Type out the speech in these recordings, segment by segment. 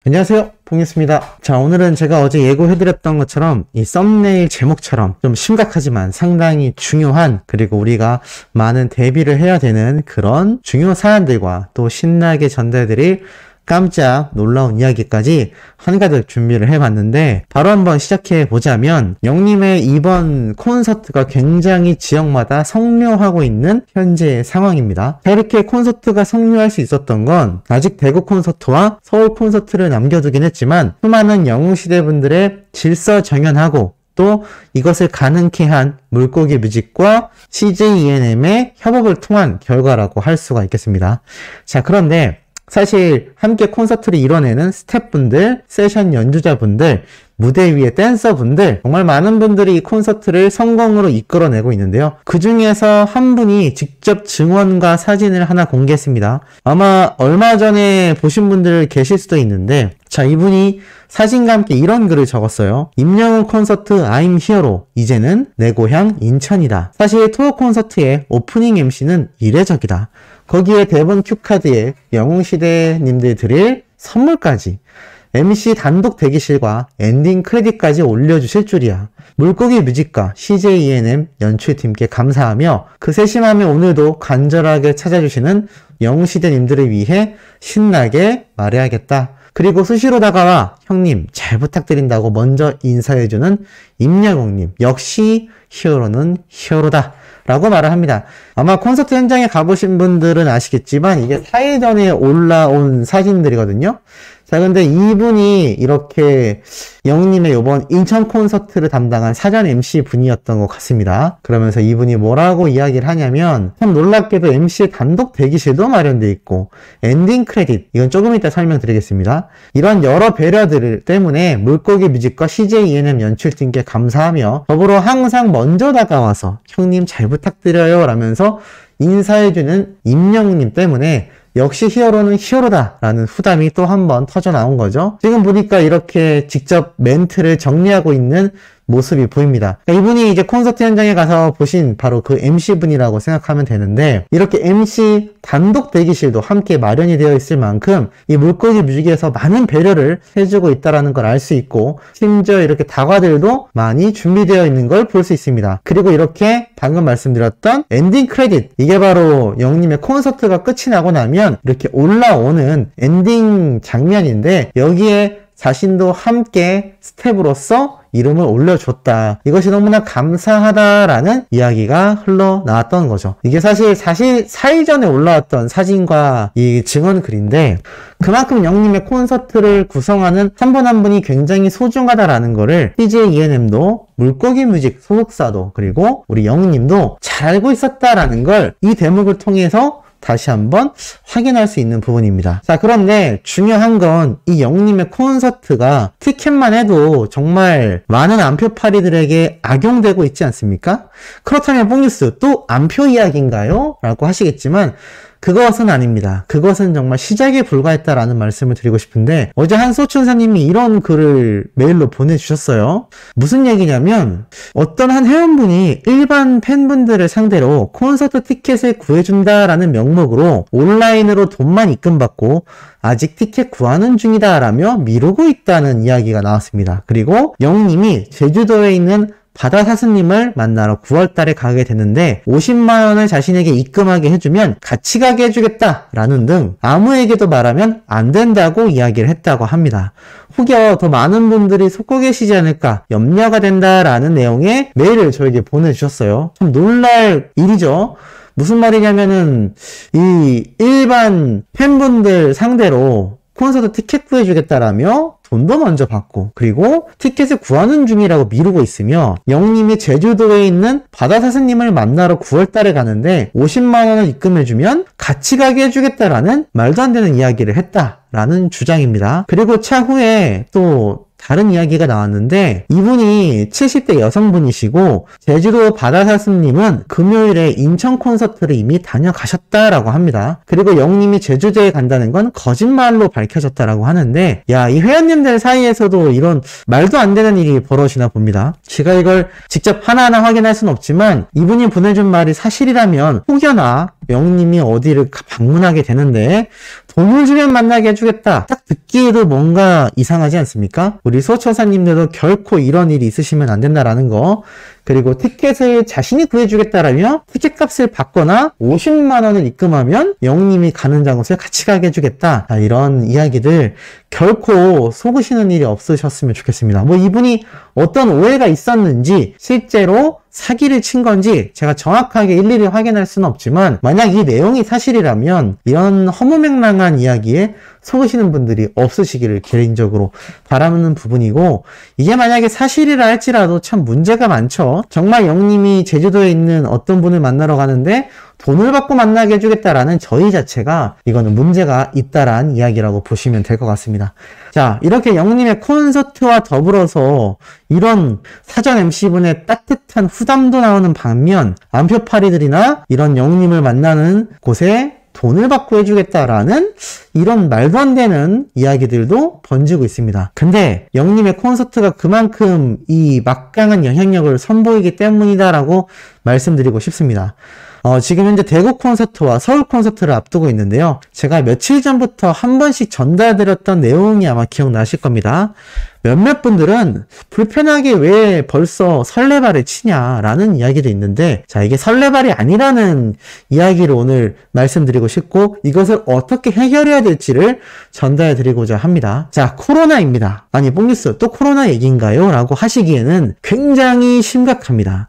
안녕하세요, 봉이었습니다. 자, 오늘은 제가 어제 예고해드렸던 것처럼 이 썸네일 제목처럼 좀 심각하지만 상당히 중요한, 그리고 우리가 많은 대비를 해야 되는 그런 중요 사안들과 또 신나게 전달드릴 깜짝 놀라운 이야기까지 한가득 준비를 해봤는데, 바로 한번 시작해보자면, 영님의 이번 콘서트가 굉장히 지역마다 성묘하고 있는 현재의 상황입니다. 이렇게 콘서트가 성묘할 수 있었던 건 아직 대구 콘서트와 서울 콘서트를 남겨두긴 했지만, 수많은 영웅시대 분들의 질서정연하고 또 이것을 가능케 한 물고기 뮤직과 CJ ENM의 협업을 통한 결과라고 할 수가 있겠습니다. 자, 그런데 사실 함께 콘서트를 이뤄내는 스태프분들, 세션 연주자분들, 무대 위의 댄서분들, 정말 많은 분들이 이 콘서트를 성공으로 이끌어내고 있는데요. 그 중에서 한 분이 직접 증언과 사진을 하나 공개했습니다. 아마 얼마 전에 보신 분들 계실 수도 있는데, 자, 이분이 사진과 함께 이런 글을 적었어요. 임영웅 콘서트 I'm Hero, 이제는 내 고향 인천이다. 사실 투어 콘서트의 오프닝 MC는 이례적이다. 거기에 대본 큐카드에 영웅시대님들 드릴 선물까지, MC 단독 대기실과 엔딩 크레딧까지 올려주실 줄이야. 물고기 뮤직과 CJ ENM 연출팀께 감사하며 그 세심함에 오늘도 간절하게 찾아주시는 영웅시대님들을 위해 신나게 말해야겠다. 그리고 수시로 다가와 형님 잘 부탁드린다고 먼저 인사해주는 임영웅님, 역시 히어로는 히어로다 라고 말을 합니다. 아마 콘서트 현장에 가보신 분들은 아시겠지만 이게 4일 전에 올라온 사진들이거든요. 자, 근데 이분이 이렇게 영웅님의 이번 인천 콘서트를 담당한 사전 MC 분이었던 것 같습니다. 그러면서 이분이 뭐라고 이야기를 하냐면, 참 놀랍게도 MC의 단독 대기실도 마련돼 있고 엔딩 크레딧, 이건 조금 이따 설명드리겠습니다. 이런 여러 배려들 때문에 물고기 뮤직과 CJ ENM 연출팀께 감사하며 더불어 항상 먼저 다가와서 형님 잘 부탁드려요 라면서 인사해주는 임영웅님 때문에 역시 히어로는 히어로다 라는 후담이 또 한 번 터져 나온 거죠. 지금 보니까 이렇게 직접 멘트를 정리하고 있는 모습이 보입니다. 그러니까 이분이 이제 콘서트 현장에 가서 보신 바로 그 MC분이라고 생각하면 되는데, 이렇게 MC 단독 대기실도 함께 마련이 되어 있을 만큼 이 물고기 뮤직에서 많은 배려를 해주고 있다는 걸 알 수 있고, 심지어 이렇게 다과들도 많이 준비되어 있는 걸 볼 수 있습니다. 그리고 이렇게 방금 말씀드렸던 엔딩 크레딧, 이게 바로 영웅님의 콘서트가 끝이 나고 나면 이렇게 올라오는 엔딩 장면인데, 여기에 자신도 함께 스텝으로서 이름을 올려줬다. 이것이 너무나 감사하다라는 이야기가 흘러나왔던 거죠. 이게 사실 4일 전에 올라왔던 사진과 이 증언 글인데, 그만큼 영님의 콘서트를 구성하는 한 분 한 분이 굉장히 소중하다라는 거를 CJ ENM도, 물고기 뮤직 소속사도, 그리고 우리 영님도 잘 알고 있었다라는 걸 이 대목을 통해서 다시 한번 확인할 수 있는 부분입니다. 자, 그런데 중요한 건 이 영웅님의 콘서트가 티켓만 해도 정말 많은 안표파리들에게 악용되고 있지 않습니까? 그렇다면 뽕뉴스 또 안표 이야기인가요? 라고 하시겠지만 그것은 아닙니다. 그것은 정말 시작에 불과했다라는 말씀을 드리고 싶은데, 어제 한소춘사님이 이런 글을 메일로 보내주셨어요. 무슨 얘기냐면, 어떤 한 회원분이 일반 팬분들을 상대로 콘서트 티켓을 구해준다라는 명목으로 온라인으로 돈만 입금받고 아직 티켓 구하는 중이다라며 미루고 있다는 이야기가 나왔습니다. 그리고 영님이 제주도에 있는 바다사스님을 만나러 9월달에 가게 되는데 50만원을 자신에게 입금하게 해주면 같이 가게 해주겠다라는 등 아무에게도 말하면 안 된다고 이야기를 했다고 합니다. 혹여 더 많은 분들이 속고 계시지 않을까 염려가 된다라는 내용의 메일을 저에게 보내주셨어요. 참 놀랄 일이죠. 무슨 말이냐면은 이 일반 팬분들 상대로 콘서트 티켓 구해주겠다라며 돈도 먼저 받고, 그리고 티켓을 구하는 중이라고 미루고 있으며, 영님이 제주도에 있는 바다사스님을 만나러 9월달에 가는데 50만원을 입금해주면 같이 가게 해주겠다라는 말도 안 되는 이야기를 했다라는 주장입니다. 그리고 차후에 또 다른 이야기가 나왔는데, 이분이 70대 여성분이시고 제주도 바다사슴님은 금요일에 인천 콘서트를 이미 다녀가셨다라고 합니다. 그리고 영님이 제주도에 간다는 건 거짓말로 밝혀졌다라고 하는데, 야, 이 회원님들 사이에서도 이런 말도 안 되는 일이 벌어지나 봅니다. 제가 이걸 직접 하나하나 확인할 수는 없지만 이분이 보내준 말이 사실이라면 혹여나 영님이 어디를 방문하게 되는데 돈을 주면 만나게 해주겠다. 딱 듣기에도 뭔가 이상하지 않습니까? 우리 소처사님들도 결코 이런 일이 있으시면 안 된다라는 거. 그리고 티켓을 자신이 구해주겠다라며 티켓값을 받거나 50만 원을 입금하면 영님이 가는 장소에 같이 가게 해주겠다. 이런 이야기들 결코 속으시는 일이 없으셨으면 좋겠습니다. 뭐 이분이 어떤 오해가 있었는지 실제로 사기를 친 건지 제가 정확하게 일일이 확인할 수는 없지만 만약 이 내용이 사실이라면 이런 허무맹랑한 이야기에 속으시는 분들이 없으시기를 개인적으로 바라는 부분이고, 이게 만약에 사실이라 할지라도 참 문제가 많죠. 정말 영님이 제주도에 있는 어떤 분을 만나러 가는데 돈을 받고 만나게 해주겠다라는 저희 자체가 이거는 문제가 있다란 이야기라고 보시면 될 것 같습니다. 자, 이렇게 영님의 콘서트와 더불어서 이런 사전 MC분의 따뜻한 후담도 나오는 반면 안표파리들이나 이런 영님을 만나는 곳에 돈을 받고 해주겠다라는 이런 말도 안 되는 이야기들도 번지고 있습니다. 근데 영님의 콘서트가 그만큼 이 막강한 영향력을 선보이기 때문이다라고 말씀드리고 싶습니다. 지금 현재 대구 콘서트와 서울 콘서트를 앞두고 있는데요. 제가 며칠 전부터 한 번씩 전달드렸던 내용이 아마 기억나실 겁니다. 몇몇 분들은 불편하게 왜 벌써 설레발을 치냐라는 이야기도 있는데, 자, 이게 설레발이 아니라는 이야기를 오늘 말씀드리고 싶고 이것을 어떻게 해결해야 될지를 전달드리고자 합니다. 자, 코로나입니다. 아니 뽕뉴스 또 코로나 얘기인가요? 라고 하시기에는 굉장히 심각합니다.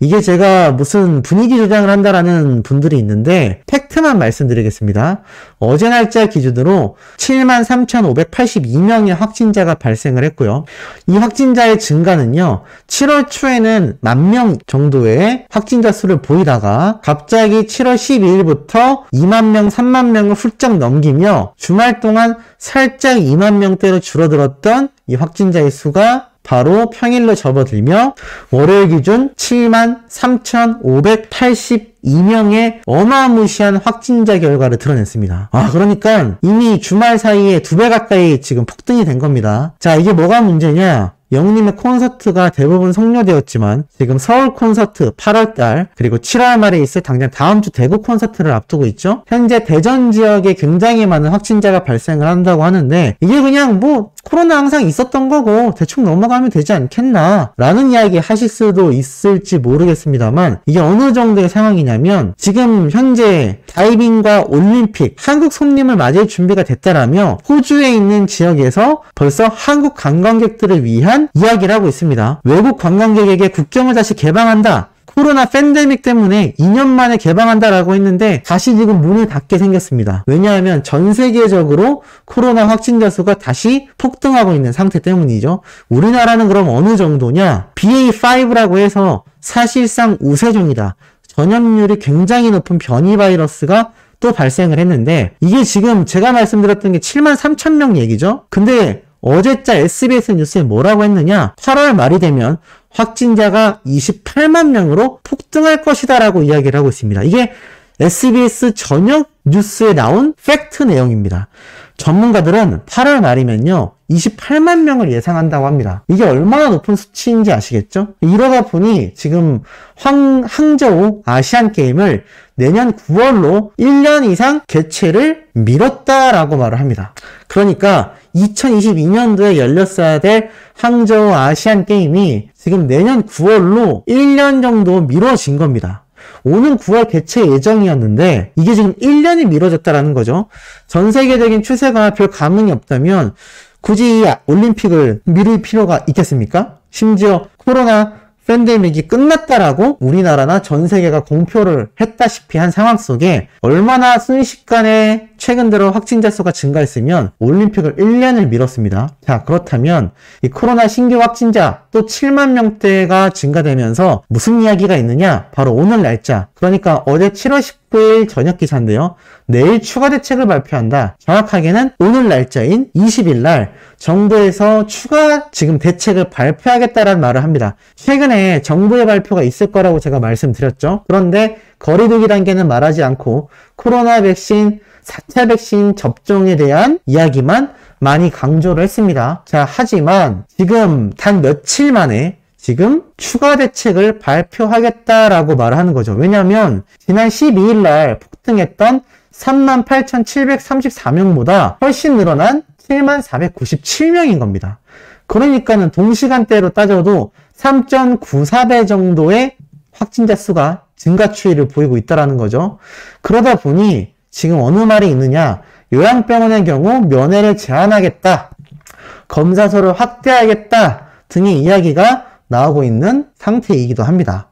이게 제가 무슨 분위기 조장을 한다라는 분들이 있는데 팩트만 말씀드리겠습니다. 어제 날짜 기준으로 73,582명의 확진자가 발생을 했고요. 이 확진자의 증가는요, 7월 초에는 10,000명 정도의 확진자 수를 보이다가 갑자기 7월 12일부터 20,000명, 30,000명을 훌쩍 넘기며 주말 동안 살짝 20,000명대로 줄어들었던 이 확진자의 수가 바로 평일로 접어들며 월요일 기준 73,582명의 어마무시한 확진자 결과를 드러냈습니다. 그러니까 이미 주말 사이에 2배 가까이 지금 폭등이 된 겁니다. 자, 이게 뭐가 문제냐? 영님의 콘서트가 대부분 성료되었지만 지금 서울 콘서트 8월달 그리고 7월 말에 있을 당장 다음 주 대구 콘서트를 앞두고 있죠. 현재 대전 지역에 굉장히 많은 확진자가 발생을 한다고 하는데 이게 그냥 뭐 코로나 항상 있었던 거고 대충 넘어가면 되지 않겠나 라는 이야기 하실 수도 있을지 모르겠습니다만, 이게 어느 정도의 상황이냐면 지금 현재 다이빙과 올림픽 한국 손님을 맞을 준비가 됐다라며 호주에 있는 지역에서 벌써 한국 관광객들을 위한 이야기를 하고 있습니다. 외국 관광객에게 국경을 다시 개방한다. 코로나 팬데믹 때문에 2년 만에 개방한다라고 했는데 다시 지금 문을 닫게 생겼습니다. 왜냐하면 전 세계적으로 코로나 확진자 수가 다시 폭등하고 있는 상태 때문이죠. 우리나라는 그럼 어느 정도냐? BA5라고 해서 사실상 우세종이다. 전염률이 굉장히 높은 변이 바이러스가 또 발생을 했는데 이게 지금 제가 말씀드렸던 게 73,000명 얘기죠. 근데 어제자 SBS 뉴스에 뭐라고 했느냐? 8월 말이 되면 확진자가 28만 명으로 폭등할 것이다 라고 이야기를 하고 있습니다. 이게 SBS 저녁 뉴스에 나온 팩트 내용입니다. 전문가들은 8월 말이면요 28만 명을 예상한다고 합니다. 이게 얼마나 높은 수치인지 아시겠죠? 이러다 보니 지금 항저우 아시안게임을 내년 9월로 1년 이상 개최를 미뤘다라고 말을 합니다. 그러니까 2022년도에 열렸어야 될 항저우 아시안게임이 지금 내년 9월로 1년 정도 미뤄진 겁니다. 오는 9월 개최 예정이었는데 이게 지금 1년이 미뤄졌다라는 거죠. 전 세계적인 추세가 별 감흥이 없다면 굳이 이 올림픽을 미룰 필요가 있겠습니까? 심지어 코로나 팬데믹이 끝났다라고 우리나라나 전 세계가 공표를 했다시피 한 상황 속에 얼마나 순식간에 최근 들어 확진자 수가 증가했으면 올림픽을 1년을 미뤘습니다. 자, 그렇다면 이 코로나 신규 확진자 또 7만 명대가 증가되면서 무슨 이야기가 있느냐? 바로 오늘 날짜. 그러니까 어제 7월 19일 저녁 기사인데요. 내일 추가 대책을 발표한다. 정확하게는 오늘 날짜인 20일 날 정부에서 추가 지금 대책을 발표하겠다라는 말을 합니다. 최근에 정부의 발표가 있을 거라고 제가 말씀드렸죠. 그런데 거리두기 단계는 말하지 않고 코로나 백신 4차 백신 접종에 대한 이야기만 많이 강조를 했습니다. 자, 하지만 지금 단 며칠 만에 지금 추가 대책을 발표하겠다라고 말을 하는 거죠. 왜냐하면 지난 12일 날 폭등했던 38,734명보다 훨씬 늘어난 74,497명인 겁니다. 그러니까는 동시간대로 따져도 3.94배 정도의 확진자 수가 증가 추이를 보이고 있다는 거죠. 그러다 보니 지금 어느 말이 있느냐, 요양병원의 경우 면회를 제한하겠다, 검사소를 확대하겠다 등의 이야기가 나오고 있는 상태이기도 합니다.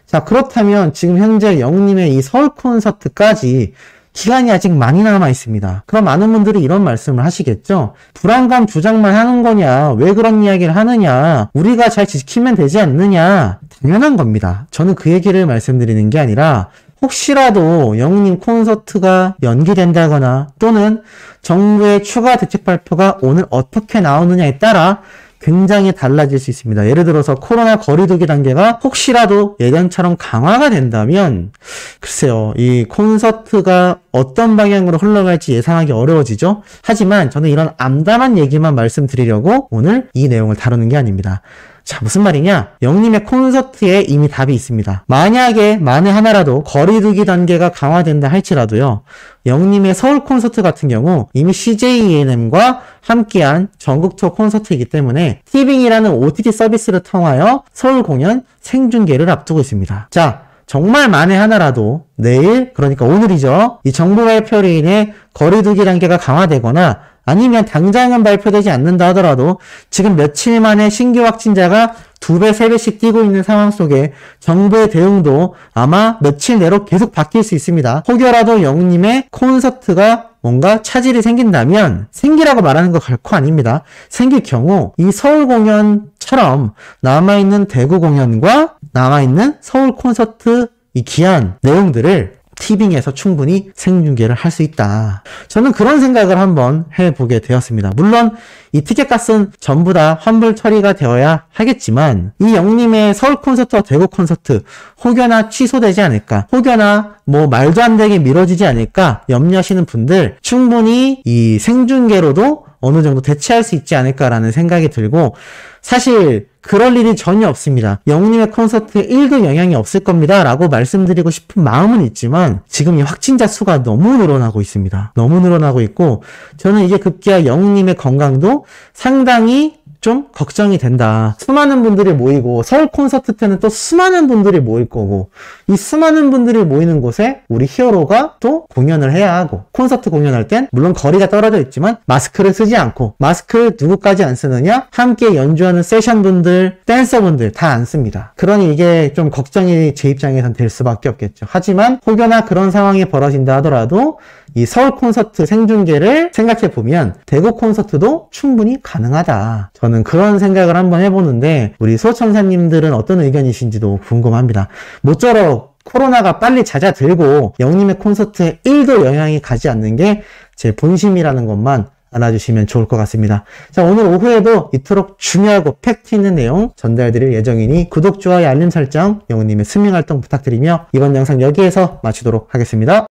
자, 그렇다면 지금 현재 영웅님의 이 서울 콘서트까지 기간이 아직 많이 남아 있습니다. 그럼 많은 분들이 이런 말씀을 하시겠죠. 불안감 조장만 하는 거냐? 왜 그런 이야기를 하느냐? 우리가 잘 지키면 되지 않느냐? 당연한 겁니다. 저는 그 얘기를 말씀드리는 게 아니라 혹시라도 영웅님 콘서트가 연기된다거나 또는 정부의 추가 대책 발표가 오늘 어떻게 나오느냐에 따라 굉장히 달라질 수 있습니다. 예를 들어서 코로나 거리두기 단계가 혹시라도 예전처럼 강화가 된다면 글쎄요, 이 콘서트가 어떤 방향으로 흘러갈지 예상하기 어려워지죠. 하지만 저는 이런 암담한 얘기만 말씀드리려고 오늘 이 내용을 다루는 게 아닙니다. 자, 무슨 말이냐? 영님의 콘서트에 이미 답이 있습니다. 만약에 만에 하나라도 거리두기 단계가 강화된다 할지라도요, 영님의 서울 콘서트 같은 경우 이미 CJ ENM과 함께한 전국 투어 콘서트이기 때문에 티빙이라는 OTT 서비스를 통하여 서울 공연 생중계를 앞두고 있습니다. 자, 정말 만에 하나라도 내일, 그러니까 오늘이죠, 이 정부 발표로 인해 거리두기 단계가 강화되거나 아니면 당장은 발표되지 않는다 하더라도 지금 며칠 만에 신규 확진자가 2배, 3배씩 뛰고 있는 상황 속에 정부의 대응도 아마 며칠 내로 계속 바뀔 수 있습니다. 혹여라도 영웅님의 콘서트가 뭔가 차질이 생긴다면, 생기라고 말하는 거 결코 아닙니다. 생길 경우 이 서울 공연처럼 남아있는 대구 공연과 남아있는 서울 콘서트 이 기한 내용들을 티빙에서 충분히 생중계를 할 수 있다. 저는 그런 생각을 한번 해보게 되었습니다. 물론 이 티켓값은 전부 다 환불 처리가 되어야 하겠지만 이 영님의 서울 콘서트와 대구 콘서트 혹여나 취소되지 않을까, 혹여나 뭐 말도 안 되게 미뤄지지 않을까 염려하시는 분들 충분히 이 생중계로도 어느 정도 대체할 수 있지 않을까라는 생각이 들고, 사실 그럴 일이 전혀 없습니다. 영웅님의 콘서트에 1도 영향이 없을 겁니다 라고 말씀드리고 싶은 마음은 있지만 지금 이 확진자 수가 너무 늘어나고 있습니다. 너무 늘어나고 있고 저는 이제 급기야 영웅님의 건강도 상당히 좀 걱정이 된다. 수많은 분들이 모이고 서울 콘서트 때는 또 수많은 분들이 모일 거고 이 수많은 분들이 모이는 곳에 우리 히어로가 또 공연을 해야 하고, 콘서트 공연할 땐 물론 거리가 떨어져 있지만 마스크를 쓰지 않고, 마스크를 누구까지 안 쓰느냐? 함께 연주하는 세션분들, 댄서분들 다 안 씁니다. 그러니 이게 좀 걱정이 제 입장에선 될 수밖에 없겠죠. 하지만 혹여나 그런 상황이 벌어진다 하더라도 이 서울 콘서트 생중계를 생각해보면 대구 콘서트도 충분히 가능하다. 저는 그런 생각을 한번 해보는데 우리 소청사님들은 어떤 의견이신지도 궁금합니다. 모쪼록 코로나가 빨리 잦아들고 영님의 콘서트에 1도 영향이 가지 않는 게 제 본심이라는 것만 알아주시면 좋을 것 같습니다. 자, 오늘 오후에도 이토록 중요하고 팩트 있는 내용 전달드릴 예정이니 구독, 좋아요, 알림 설정, 영웅님의 스밍 활동 부탁드리며 이번 영상 여기에서 마치도록 하겠습니다.